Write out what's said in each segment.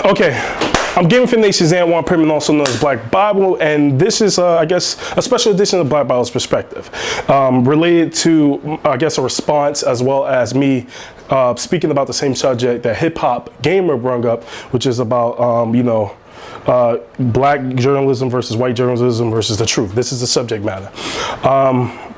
Okay, I'm GamerFitnation's Antwand, Pearman, also known as BlackBible, and this is, I guess, a special edition of BlackBible's perspective, related to, I guess, a response as well as me speaking about the same subject that HipHopGamer brought up, which is about, black journalism versus white journalism versus the truth. This is the subject matter.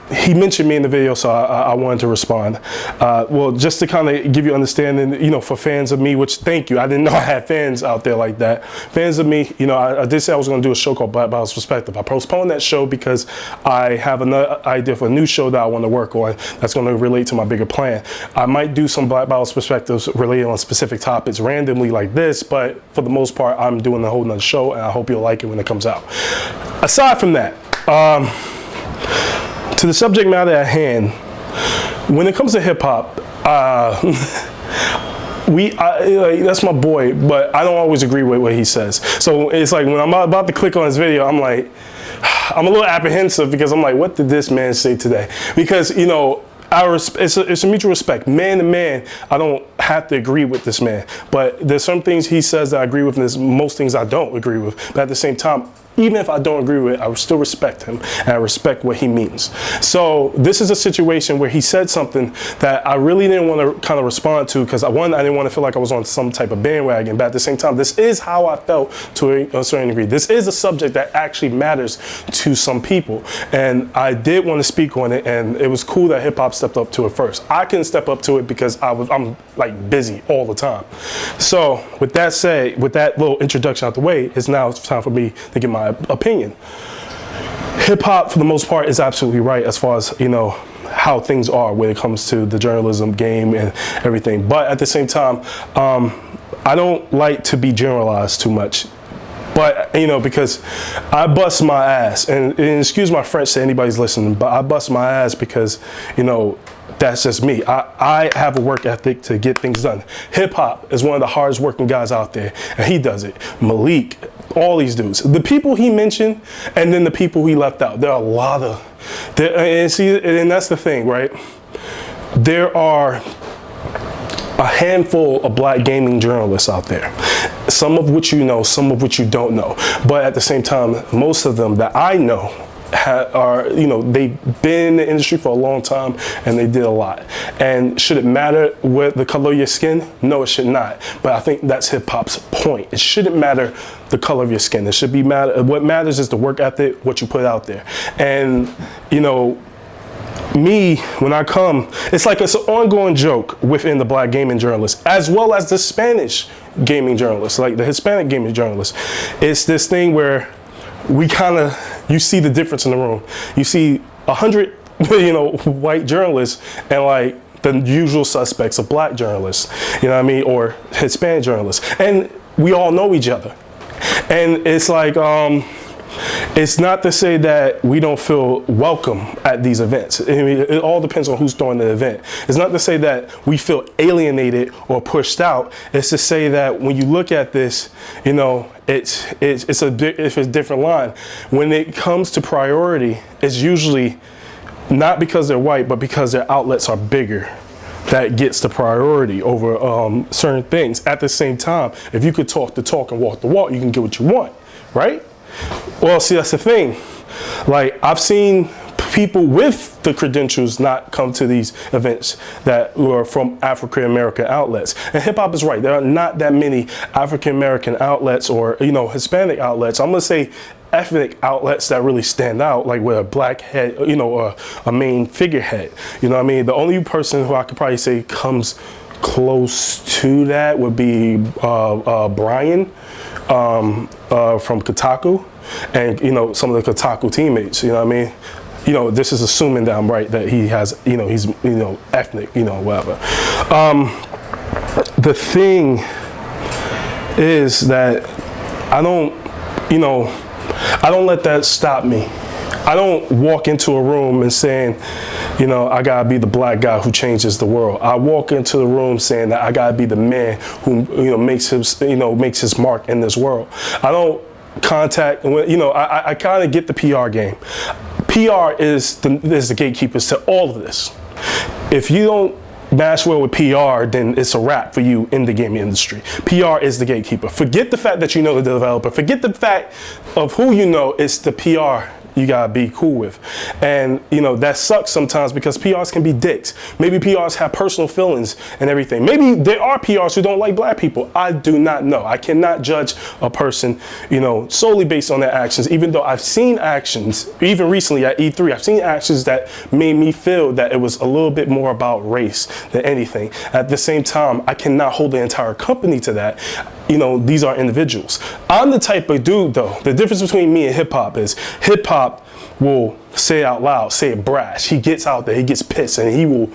He mentioned me in the video, so I wanted to respond. Well, just to kind of give you understanding, for fans of me, which thank you. I didn't know I had fans out there like that. Fans of me, I did say I was going to do a show called BlackBible's Perspective. I postponed that show because I have another idea for a new show that I want to work on that's going to relate to my bigger plan. I might do some BlackBible's Perspectives related on specific topics randomly like this, but for the most part, I'm doing a whole nother show, and I hope you'll like it when it comes out. Aside from that, to the subject matter at hand, when it comes to hip hop, that's my boy, but I don't always agree with what he says. So it's like when I'm about to click on his video, I'm like, I'm a little apprehensive because I'm like, what did this man say today? Because, it's a mutual respect. Man to man, I don't have to agree with this man. But there's some things he says that I agree with, and there's most things I don't agree with. But at the same time, even if I don't agree with it, I still respect him, and I respect what he means. So this is a situation where he said something that I really didn't want to kind of respond to, because one, I didn't want to feel like I was on some type of bandwagon, but at the same time, this is how I felt to a certain degree. This is a subject that actually matters to some people, and I did want to speak on it, and it was cool that hip hop stepped up to it first. I couldn't step up to it because I'm like busy all the time. So with that said, with that little introduction out the way, it's time for me to give my opinion. Hip hop, for the most part, is absolutely right as far as how things are when it comes to the journalism game and everything. But at the same time, I don't like to be generalized too much. But because I bust my ass, and excuse my French to anybody's listening, but I bust my ass because that's just me. I have a work ethic to get things done. Hip hop is one of the hardest working guys out there, and he does it. Malik, all these dudes, the people he mentioned, and then the people he left out. There are a lot of, and that's the thing, right? There are a handful of black gaming journalists out there. Some of which you know, some of which you don't know. But at the same time, most of them that I know they've been in the industry for a long time, and they did a lot. And should it matter with the color of your skin? No, it should not. But I think that's hip hop's point. It shouldn't matter the color of your skin. It should be what matters is the work ethic, what you put out there. And me, when I come, it's like it's an ongoing joke within the black gaming journalists, as well as the Spanish gaming journalists, like the Hispanic gaming journalists. It's this thing where you see the difference in the room. You see 100, white journalists and like the usual suspects of black journalists, or Hispanic journalists. And we all know each other. And it's like, it's not to say that we don't feel welcome at these events. I mean, it all depends on who's throwing the event. It's not to say that we feel alienated or pushed out. It's to say that when you look at this, it's a different line. When it comes to priority, it's usually not because they're white, but because their outlets are bigger. That gets the priority over certain things. At the same time, if you could talk the talk and walk the walk, you can get what you want, right? Well, see, that's the thing. Like, I've seen people with the credentials not come to these events that were from African American outlets. And hip hop is right. There are not that many African American outlets or, Hispanic outlets. I'm going to say ethnic outlets that really stand out, like with a black head, or a main figurehead. The only person who I could probably say comes close to that would be Brian from Kotaku, and some of the Kotaku teammates. This is assuming that I'm right, that he has, he's ethnic, whatever. The thing is that I don't let that stop me. I don't walk into a room and saying, I gotta be the black guy who changes the world. I walk into the room saying that I gotta be the man who, makes his mark in this world. I don't contact, I kind of get the PR game. PR is the gatekeepers to all of this. If you don't mash well with PR, then it's a wrap for you in the gaming industry. PR is the gatekeeper. Forget the fact that you know the developer. Forget the fact of who you know. It's the PR you gotta be cool with. And you know, that sucks sometimes because PRs can be dicks. Maybe PRs have personal feelings and everything. Maybe there are PRs who don't like black people. I do not know. I cannot judge a person, you know, solely based on their actions, even though I've seen actions, even recently at E3, I've seen actions that made me feel that it was a little bit more about race than anything. At the same time, I cannot hold the entire company to that. You know, these are individuals. I'm the type of dude, though, the difference between me and hip hop is hip hop will say it out loud, say it brash. He gets out there, he gets pissed, and he will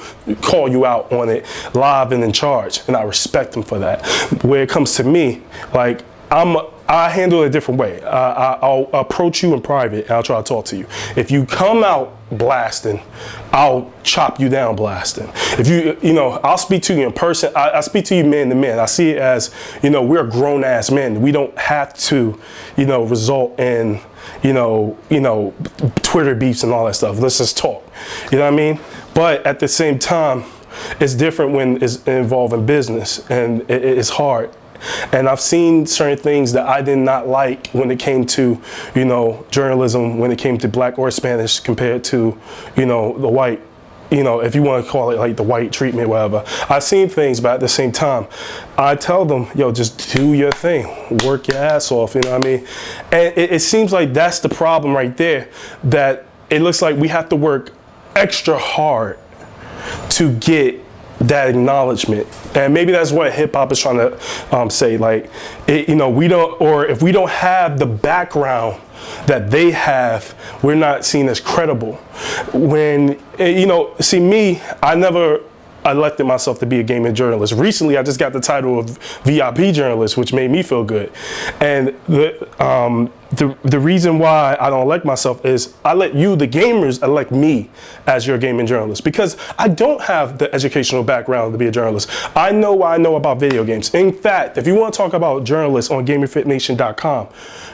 call you out on it live and in charge. And I respect him for that. Where it comes to me, like, I handle it a different way. I'll approach you in private and I'll try to talk to you. If you come out blasting, I'll chop you down blasting. If you know, I'll speak to you in person. I speak to you man to man. I see it as, you know, we're grown ass men. We don't have to, you know, result in, you know, Twitter beefs and all that stuff. Let's just talk. You know what I mean? But at the same time, it's different when it's involving business, and it's hard. And I've seen certain things that I did not like when it came to, you know, journalism, when it came to black or Spanish compared to, you know, the white, you know, if you want to call it like the white treatment, whatever. I've seen things, but at the same time, I tell them, yo, just do your thing, work your ass off, you know what I mean? And it seems like that's the problem right there, that it looks like we have to work extra hard to get that acknowledgement. And maybe that's what hip hop is trying to say, like, you know, we don't, or if we don't have the background that they have, we're not seen as credible. When, you know, see me, I never elected myself to be a gaming journalist. Recently, I just got the title of VIP journalist, which made me feel good. And the reason why I don't elect myself is I let you, the gamers, elect me as your gaming journalist, because I don't have the educational background to be a journalist. I know what I know about video games. In fact, if you want to talk about journalists on GamerFitnation.com,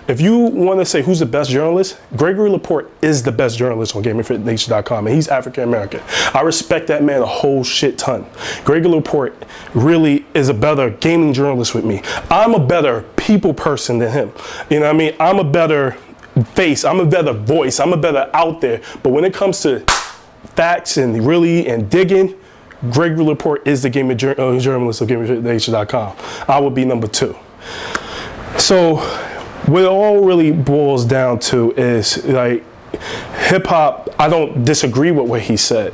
if you want to say who's the best journalist, Gregory Laporte is the best journalist on GamerFitnation.com, and he's African American. I respect that man a whole shit ton. Gregory Laporte really is a better gaming journalist with me. I'm a better people person than him. You know what I mean? I'm a better face, I'm a better voice, I'm a better out there. But when it comes to facts and really and digging, Gregory Laporte is the gaming journalist of GamerFitnation.com. I would be number 2. So what it all really boils down to is, like, hip hop, I don't disagree with what he said,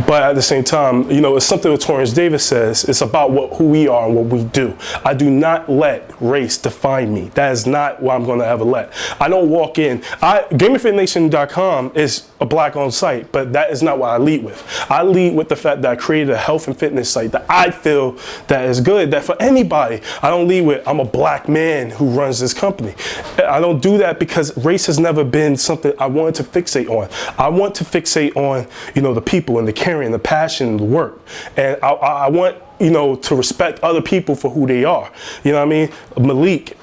but at the same time, you know, it's something that Torrance Davis says. It's about who we are and what we do. I do not let race define me. That is not what I'm going to ever let. I don't walk in. GamerFitNation.com is a black-owned site, but that is not what I lead with. I lead with the fact that I created a health and fitness site that I feel that is good, that for anybody. I don't lead with, I'm a black man who runs this company. I don't do that because race has never been something I wanted to fixate on. I want to fixate on, you know, the people and the caring, the passion, and the work. And I want, you know, to respect other people for who they are. You know what I mean? Malik,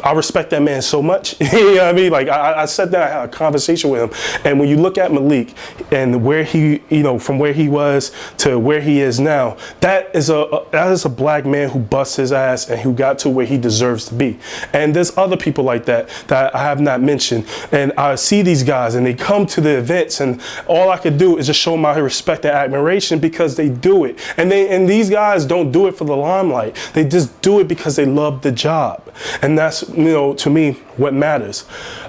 I respect that man so much. You know what I mean? Like, I sat down, I had a conversation with him. And when you look at Malik and where he, you know, from where he was to where he is now, that is a black man who busts his ass and who got to where he deserves to be. And there's other people like that that I have not mentioned. And I see these guys and they come to the events, and all I could do is just show my respect and admiration because they do it. And these guys don't do it for the limelight. They just do it because they love the job. And that's, you know, to me, what matters.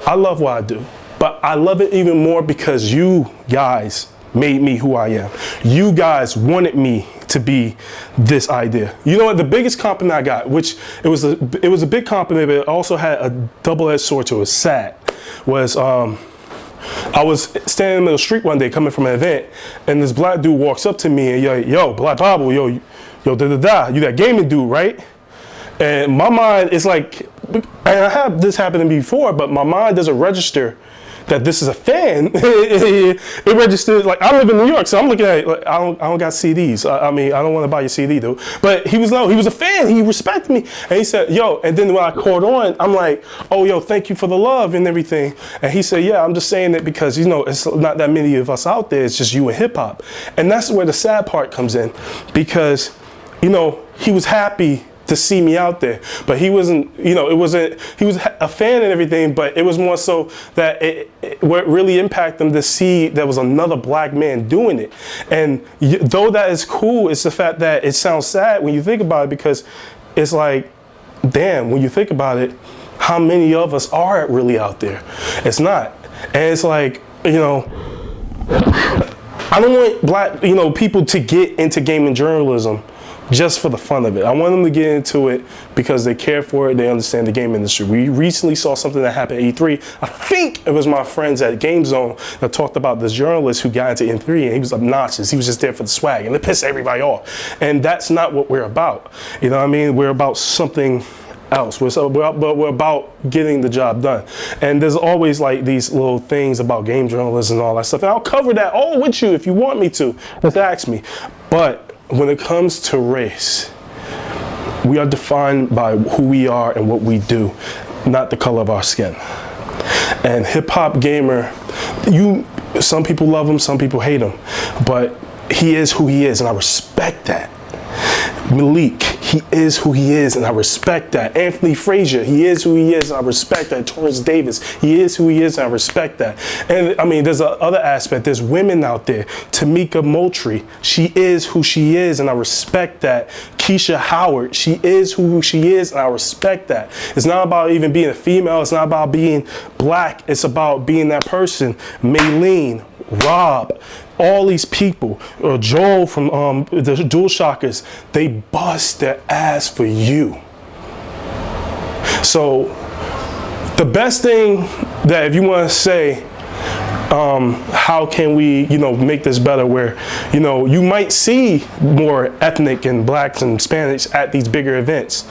I love what I do, but I love it even more because you guys made me who I am. You guys wanted me to be this idea. You know what? The biggest compliment I got, which it was a big compliment, but it also had a double-edged sword to it. Sad. Was I was standing in the middle of the street one day coming from an event, and this black dude walks up to me and yo, BlackBible, yo, you that gaming dude, right? And my mind is like, and I have this happen to me before, but my mind doesn't register that this is a fan, it registered. Like, I live in New York, so I'm looking at it, like, I don't got CDs. I mean, I don't want to buy your CD though. But he was a fan. He respected me, and he said, yo. And then when I caught on, I'm like, oh, yo, thank you for the love and everything. And he said, yeah, I'm just saying it because, you know, it's not that many of us out there. It's just you and hip hop. And that's where the sad part comes in, because, you know, he was happy to see me out there, but he wasn't, you know, he was a fan and everything, but it was more so that what really impacted him to see there was another black man doing it. And though that is cool, it's the fact that it sounds sad when you think about it, because it's like, damn, when you think about it, how many of us are really out there? It's not. And it's like, you know, I don't want black, you know, people to get into gaming journalism just for the fun of it. I want them to get into it because they care for it, they understand the game industry. We recently saw something that happened at E3. I think it was my friends at Game Zone that talked about this journalist who got into E3, and he was obnoxious. He was just there for the swag, and it pissed everybody off. And that's not what we're about. You know what I mean? We're about something else. We're about getting the job done. And there's always like these little things about game journalism and all that stuff. And I'll cover that all with you if you want me to. Just ask me. But when it comes to race, we are defined by who we are and what we do, not the color of our skin. And HipHopGamer, some people love him, some people hate him, but he is who he is, and I respect that. Malik, he is who he is, and I respect that. Anthony Frazier, he is who he is, and I respect that. Torrance Davis, he is who he is, and I respect that. And I mean, there's another aspect. There's women out there. Tamika Moultrie, she is who she is, and I respect that. Keisha Howard, she is who she is, and I respect that. It's not about even being a female. It's not about being black. It's about being that person. Maylene, Rob, all these people, Joel from the DualShockers, they bust their ass for you. So the best thing that, if you want to say, how can we, you know, make this better, where, you know, you might see more ethnic and blacks and Spanish at these bigger events.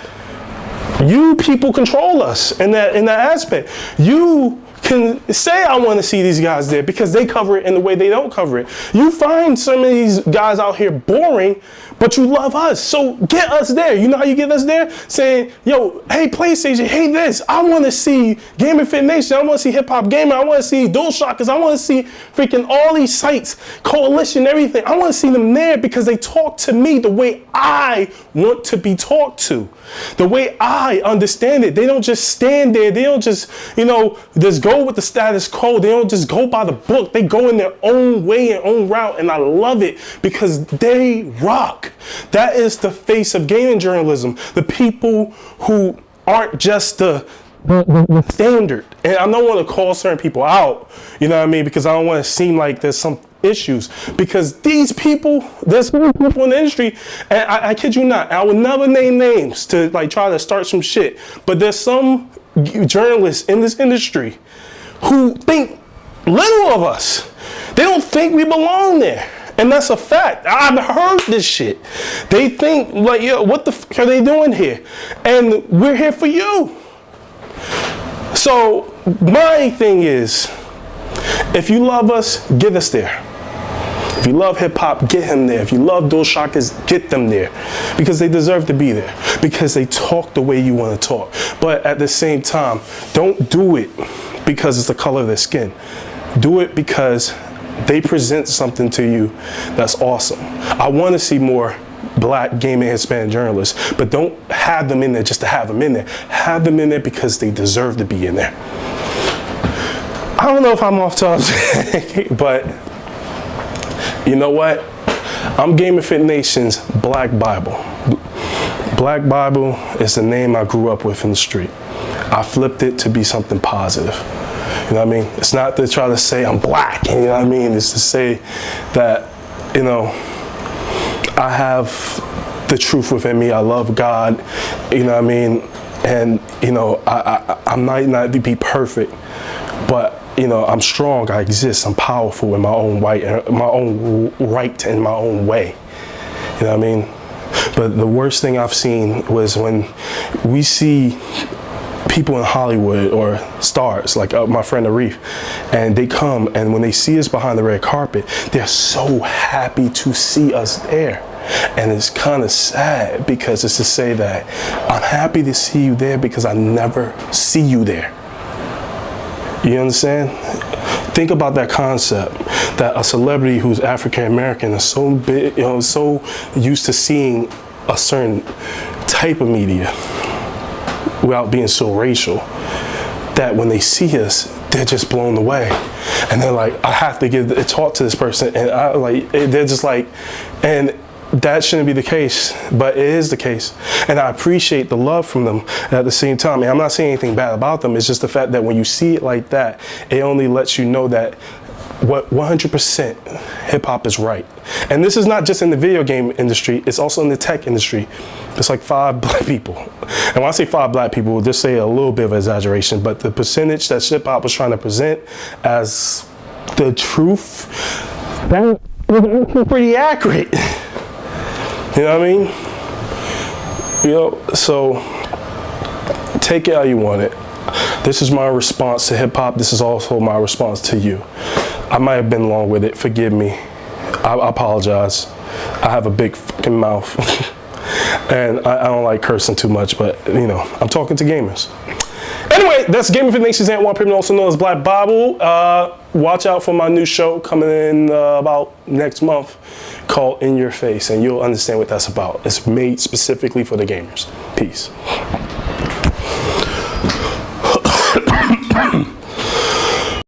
You people control us in that aspect. You can say, I want to see these guys there, because they cover it in the way they don't cover it. You find some of these guys out here boring, but you love us, so get us there. You know how you get us there? Saying, yo, hey PlayStation, hey this, I want to see GamerFitnation, I want to see HipHopGamer, I want to see DualShockers, I want to see freaking all these sites, Coalition, everything. I want to see them there because they talk to me the way I want to be talked to, the way I understand it. They don't just stand there. They don't just, you know, just go with the status quo. They don't just go by the book. They go in their own way and own route, and I love it because they rock. That is the face of gaming journalism. The people who aren't just the standard. And I don't want to call certain people out, you know what I mean, because I don't want to seem like there's some issues, because these people, there's some people in the industry, and I kid you not, I would never name names to like try to start some shit, but there's some journalists in this industry who think little of us. They don't think we belong there. And that's a fact. I've heard this shit. They think like, yo, what the fuck are they doing here? And we're here for you. So my thing is, if you love us, get us there. If you love hip hop, get him there. If you love DualShockers, get them there, because they deserve to be there, because they talk the way you want to talk. But at the same time, don't do it because it's the color of their skin. Do it because they present something to you that's awesome. I want to see more black gaming Hispanic journalists, but don't have them in there just to have them in there. Have them in there because they deserve to be in there. I don't know if I'm off topic, but you know what? I'm GamerFitnation's BlackBible. BlackBible is the name I grew up with in the street. I flipped it to be something positive. You know what I mean? It's not to try to say I'm black, you know what I mean? It's to say that, you know, I have the truth within me. I love God, you know what I mean? And, you know, I might not be perfect, but you know, I'm strong, I exist, I'm powerful in my own right, and my own way. You know what I mean? But the worst thing I've seen was when we see people in Hollywood or stars like my friend Arif, and they come, and when they see us behind the red carpet, they're so happy to see us there. And it's kind of sad, because it's to say that I'm happy to see you there because I never see you there. You understand? Think about that concept, that a celebrity who's African American is so big, so used to seeing a certain type of media without being so racial, that when they see us, they're just blown away. And they're like, I have to talk to this person. And they're just like, and that shouldn't be the case, but it is the case. And I appreciate the love from them at the same time. And I'm not saying anything bad about them. It's just the fact that when you see it like that, it only lets you know that what 100% hip hop is right. And this is not just in the video game industry, it's also in the tech industry. It's like 5 black people. And when I say 5 black people, we'll just say a little bit of exaggeration, but the percentage that hip hop was trying to present as the truth, that was actually pretty accurate. You know what I mean? So take it how you want it. This is my response to hip hop. This is also my response to you. I might have been long with it. Forgive me. I apologize. I have a big fucking mouth. And I don't like cursing too much, but I'm talking to gamers. Anyway, that's GamerFitnation's Antwand, Pearman, also known as BlackBible. Watch out for my new show coming in about next month, called In Your Face, and you'll understand what that's about. It's made specifically for the gamers. Peace.